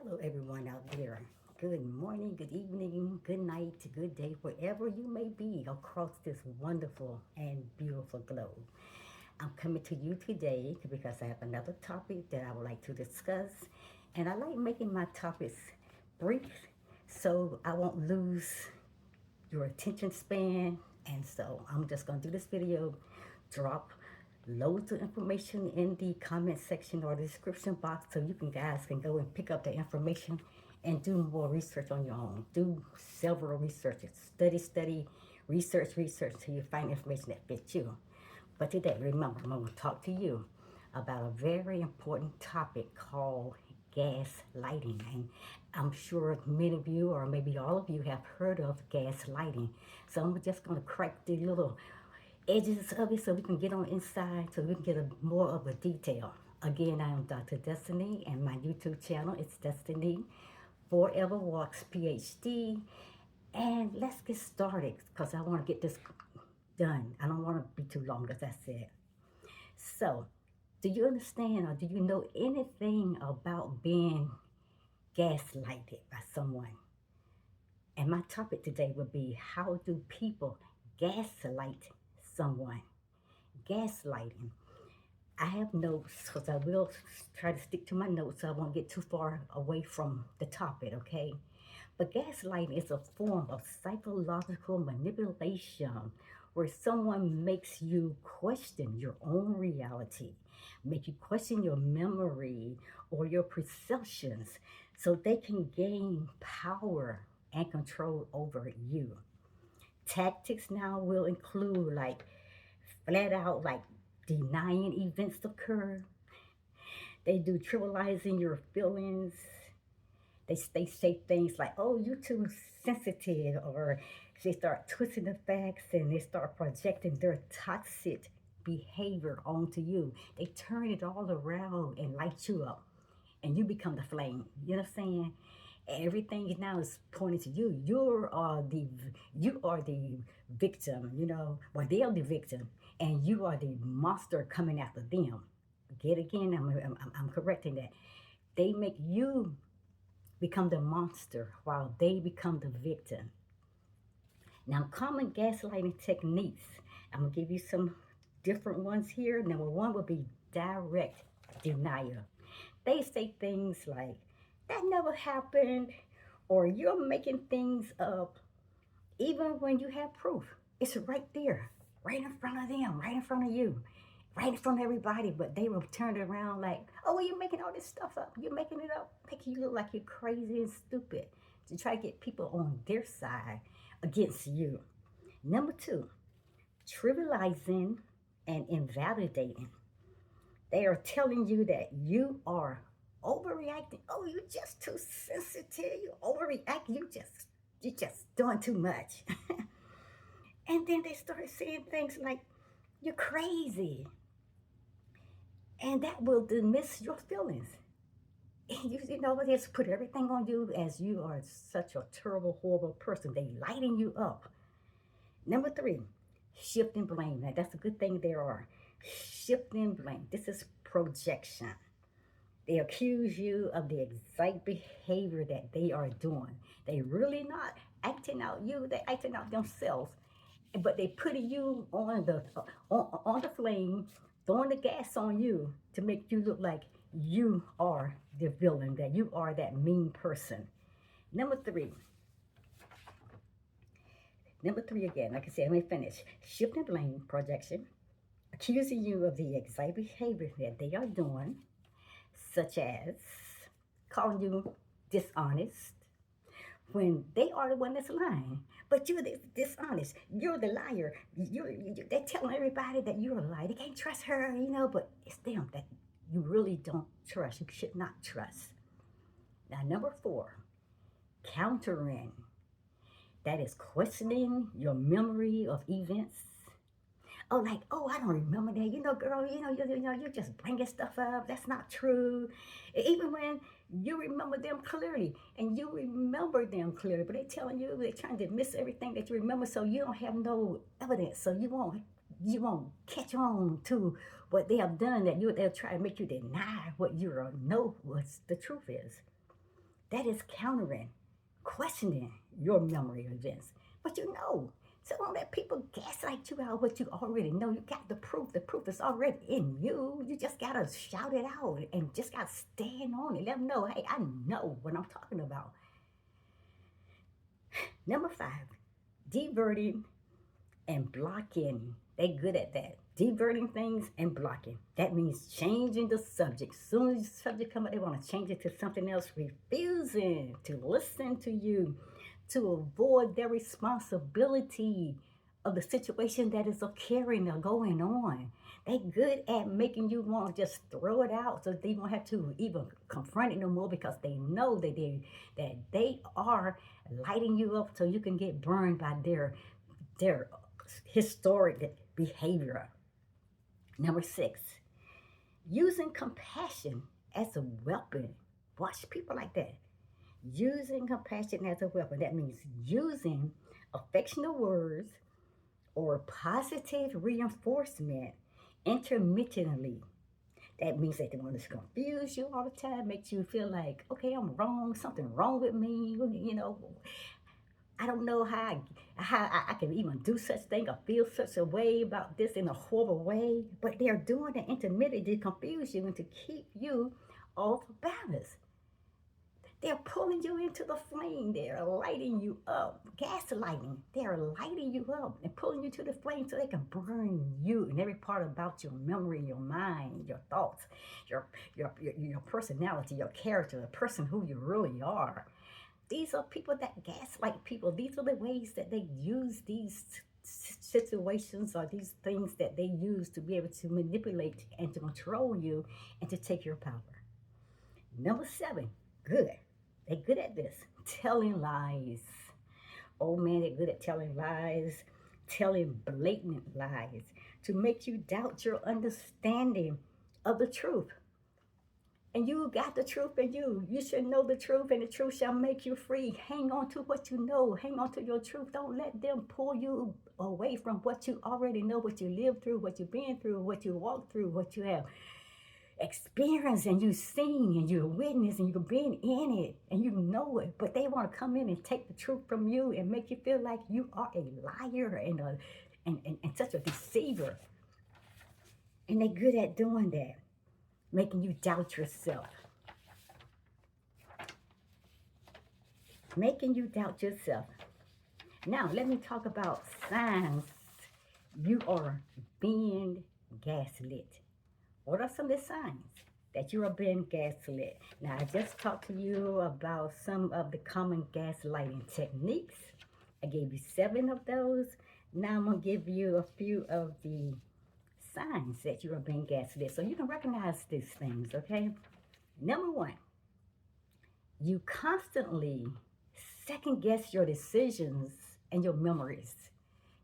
Hello, everyone out there. Good morning, good evening, good night, good day, wherever you may be across this wonderful and beautiful globe. I'm coming to you today because I have another topic that I would like to discuss. And I like making my topics brief so I won't lose your attention span. And so I'm just going to do this video, drop loads of information in the comment section or the description box so you guys can go and pick up the information and do more research on your own. Do several researches, study, research till you find information that fits you. But today, remember, I'm going to talk to you about a very important topic called gaslighting. And I'm sure many of you, or maybe all of you, have heard of gaslighting. So I'm just going to crack the little edges of it so we can get on inside, so we can get more of a detail. Again, I am Dr. Destiny, and my YouTube channel is DestinyForever Walks Ph.D. And let's get started because I want to get this done. I don't want to be too long, as I said. So, do you understand or do you know anything about being gaslighted by someone? And my topic today would be, how do people gaslight someone? Gaslighting. I have notes because I will try to stick to my notes so I won't get too far away from the topic, okay? But gaslighting is a form of psychological manipulation where someone makes you question your own reality, make you question your memory or your perceptions so they can gain power and control over you. Tactics now will include like flat out like denying events occur. They do trivializing your feelings. They say things like, oh, you're too sensitive, or they start twisting the facts and they start projecting their toxic behavior onto you. They turn it all around and light you up and you become the flame. You know what I'm saying? Everything now is pointing to you. You are the victim, or they are the victim, and you are the monster coming after them. Again, I'm correcting that. They make you become the monster while they become the victim. Now, common gaslighting techniques. I'm gonna give you some different ones here. Number one would be direct denial. They say things like, that never happened, or you're making things up, even when you have proof. It's right there, right in front of them, right in front of you, right in front of everybody, but they will turn it around like, oh, well, you're making all this stuff up. You're making it up, making you look like you're crazy and stupid to try to get people on their side against you. Number two, trivializing and invalidating. They are telling you that you are overreacting. Oh, you're just too sensitive. You overreact. You just doing too much. And then they start saying things like, you're crazy. And that will dismiss your feelings. They just put everything on you as you are such a terrible, horrible person. They lighten you up. Number three, shifting blame. Now, that's a good thing there are. Shifting blame. This is projection. They accuse you of the exact behavior that they are doing. They really not acting out you. They're acting out themselves. But they putting you on the flame, throwing the gas on you to make you look like you are the villain, that you are that mean person. Number three again, like I said, let me finish. Shifting blame, projection, accusing you of the exact behavior that they are doing, such as calling you dishonest when they are the one that's lying. But you're dishonest. You're the liar. They're telling everybody that you're a liar. They can't trust her, but it's them that you really don't trust. You should not trust. Now, number four, countering. That is questioning your memory of events. Oh, like, oh, I don't remember that. Girl, you're just bringing stuff up. That's not true. Even when you remember them clearly, but they're telling you, they're trying to miss everything that you remember, so you don't have no evidence, so you won't catch on to what they have done, they'll try to make you deny what you know what the truth is. That is countering, questioning your memory events. But you know, so don't let people gaslight you out what you already know. You got the proof. The proof is already in you. You just gotta shout it out and just gotta stand on it. Let them know, hey, I know what I'm talking about. Number 5, diverting and blocking. They good at that. Diverting things and blocking. That means changing the subject. Soon as the subject comes up, they want to change it to something else, refusing to listen to you, to avoid their responsibility of the situation that is occurring or going on. They good at making you want to just throw it out so they won't have to even confront it no more because they know that they are lighting you up so you can get burned by their historic behavior. Number 6, using compassion as a weapon. Watch people like that. Using compassion as a weapon. That means using affectionate words or positive reinforcement intermittently. That means that they want to confuse you all the time, makes you feel like, okay, I'm wrong, something wrong with me, you know. I don't know how I can even do such thing or feel such a way about this in a horrible way. But they're doing it intermittently to confuse you and to keep you off balance. They're pulling you into the flame. They're lighting you up. Gaslighting. They're lighting you up and pulling you to the flame so they can burn you and every part about your memory, your mind, your thoughts, your personality, your character, the person who you really are. These are people that gaslight people. These are the ways that they use these situations or these things that they use to be able to manipulate and to control you and to take your power. Number 7, good. They're good at this. Telling lies. Oh man, they're good at telling lies, telling blatant lies to make you doubt your understanding of the truth. And you got the truth in you. You should know the truth, and the truth shall make you free. Hang on to what you know. Hang on to your truth. Don't let them pull you away from what you already know, what you lived through, what you've been through, what you walked through, what you have experienced, and you've seen, and you're witness, and you've been in it, and you know it. But they want to come in and take the truth from you and make you feel like you are a liar and such a deceiver. And they're good at doing that, making you doubt yourself. Making you doubt yourself. Now, let me talk about signs you are being gaslit. What are some of the signs that you are being gaslit? Now, I just talked to you about some of the common gaslighting techniques. I gave you 7 of those. Now, I'm going to give you a few of the signs that you are being gaslit so you can recognize these things, okay? Number 1, you constantly second guess your decisions and your memories.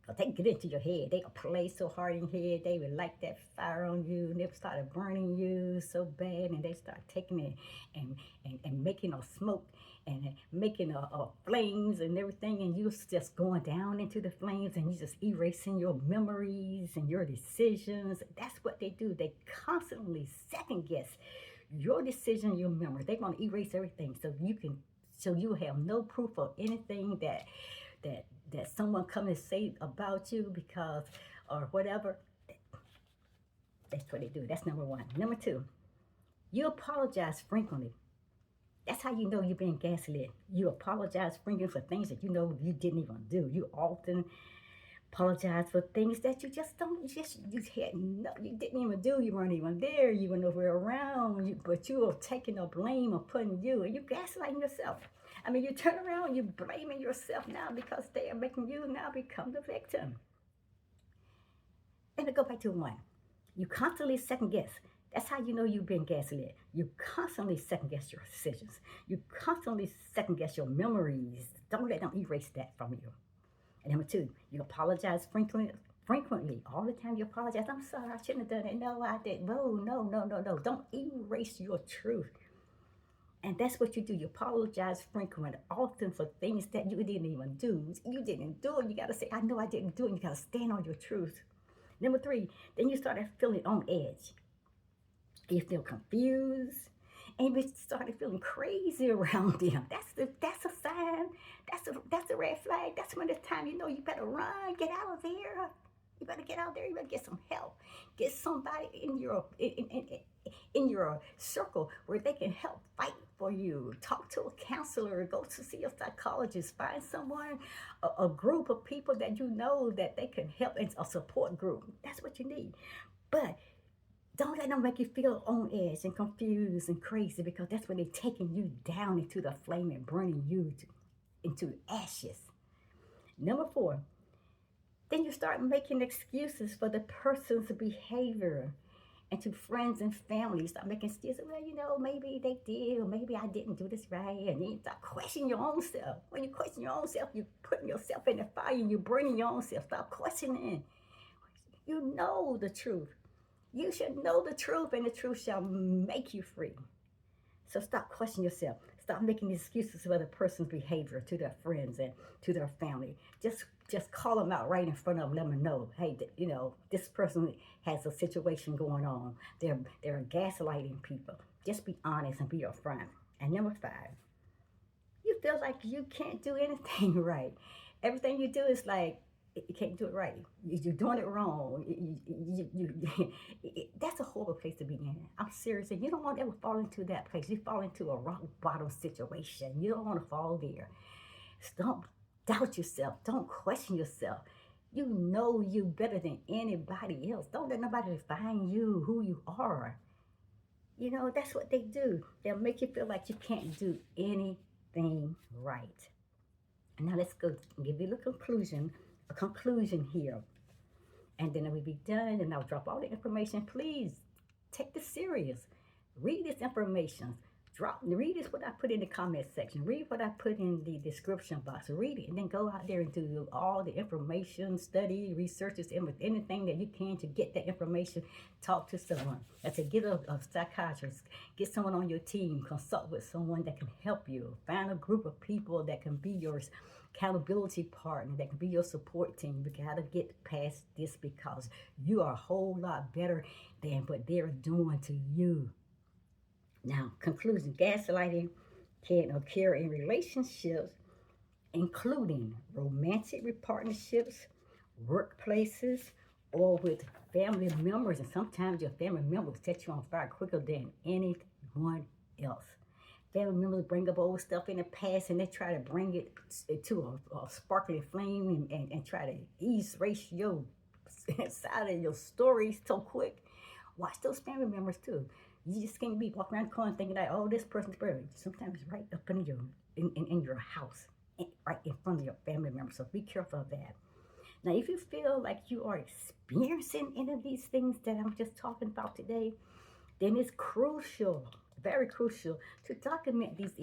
Because they get into your head. They play so hard in your head. They would light that fire on you and they started burning you so bad, and they start taking it and making a smoke and making a flames and everything, and you just going down into the flames and you just erasing your memories and your decisions. That's what they do. They constantly second guess your decision, your memory. They want to erase everything so you have no proof of anything that someone come and say about you because or whatever. That's what they do. That's number 1. Number 2, you apologize frequently. That's how you know you're being gaslit. You apologize frequently for things that you know you didn't even do. You often apologize for things that you just you didn't even do. You weren't even there. You were nowhere around. But you are taking the blame of putting you, and you gaslighting yourself. I mean, you turn around, you're blaming yourself now because they are making you now become the victim. Let me go back to 1. You constantly second guess. That's how you know you've been gaslit. You constantly second guess your decisions. You constantly second guess your memories. Don't let them erase that from you. And number 2, you apologize frequently. All the time you apologize. I'm sorry, I shouldn't have done it. No, I didn't. No. Don't erase your truth. And that's what you do. You apologize frequently, often for things that you didn't even do. You didn't do it. You got to say, I know I didn't do it. You got to stand on your truth. Number 3, then you start feeling on edge. You feel confused and you started feeling crazy around them. That's a sign. That's a red flag. That's when it's time you know you better run, get out of there. You better get out there. You better get some help. Get somebody in your circle where they can help fight for you. Talk to a counselor. Go to see a psychologist. Find someone, a group of people that you know that they can help. It's a support group. That's what you need. But don't let them make you feel on edge and confused and crazy, because that's when they're taking you down into the flame and burning you into ashes. Number 4, then you start making excuses for the person's behavior. And to friends and family, you start making excuses. Well, maybe they did, or maybe I didn't do this right. And then you start questioning your own self. When you question your own self, you're putting yourself in the fire and you're burning your own self. Stop questioning. You know the truth. You should know the truth, and the truth shall make you free. So stop questioning yourself. Stop making excuses for the person's behavior to their friends and to their family. Just call them out right in front of them. Let them know, hey, this person has a situation going on. They're gaslighting people. Just be honest and be upfront. And number 5, you feel like you can't do anything right. Everything you do is like, you can't do it right. You're doing it wrong. That's a horrible place to be in. I'm serious. You don't want to ever fall into that place. You fall into a rock bottom situation. You don't want to fall there. Don't doubt yourself. Don't question yourself. You know you better than anybody else. Don't let nobody define you, who you are. That's what they do. They'll make you feel like you can't do anything right. Now let's go give you a conclusion here. And then we'll be done, and I'll drop all the information. Please take this serious. Read this information. Read this what I put in the comment section. Read what I put in the description box. Read it, and then go out there and do all the information, study, research this, and with anything that you can to get that information. Talk to someone. That's it. Get a psychiatrist. Get someone on your team. Consult with someone that can help you. Find a group of people that can be your accountability partner, that can be your support team. You gotta get past this, because you are a whole lot better than what they're doing to you. Now, conclusion: gaslighting can occur in relationships, including romantic partnerships, workplaces, or with family members. And sometimes your family members set you on fire quicker than anyone else. Family members bring up old stuff in the past, and they try to bring it to a sparkling flame and try to erase your side of your story so quick. Watch those family members too. You just can't be walking around the corner thinking that, oh, this person's buried. Sometimes right up in your house, right in front of your family members. So be careful of that. Now, if you feel like you are experiencing any of these things that I'm just talking about today, then it's crucial, very crucial, to document these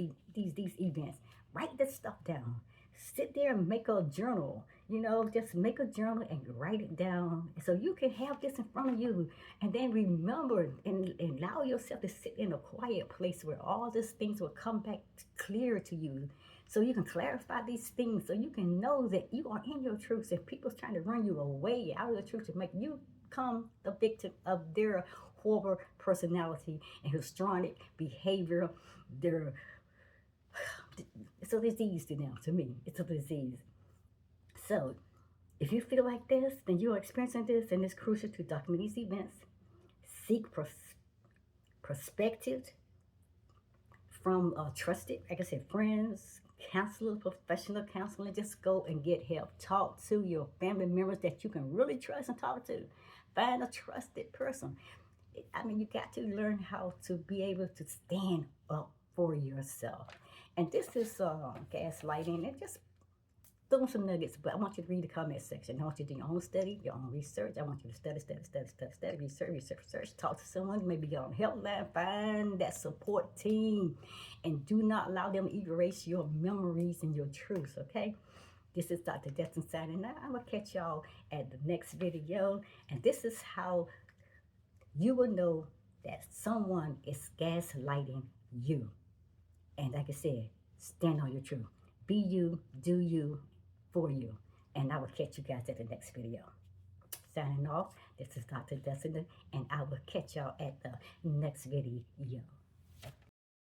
events. Write this stuff down. Sit there and make a journal. Just make a journal and write it down, so you can have this in front of you, and then remember and allow yourself to sit in a quiet place where all these things will come back clear to you, so you can clarify these things, so you can know that you are in your truth. If people's trying to run you away out of the truth to make you become the victim of their horrible personality and histrionic behavior, it's a disease to them. To me, it's a disease. So, if you feel like this, then you are experiencing this, and it's crucial to document these events. Seek perspectives from trusted, like I said, friends, counselors, professional counseling. Just go and get help. Talk to your family members that you can really trust and talk to. Find a trusted person. You got to learn how to be able to stand up for yourself. And this is gaslighting. And just throwing some nuggets, but I want you to read the comment section. I want you to do your own study, your own research. I want you to study, research, talk to someone, maybe get on helpline, find that support team, and do not allow them to erase your memories and your truths, okay? This is Dr. Destin signing out. I'm going to catch y'all at the next video, and this is how you will know that someone is gaslighting you. And like I said, stand on your truth. Be you, do you, for you. And I will catch you guys at the next video. Signing off, this is Dr. Destiny, and I will catch y'all at the next video.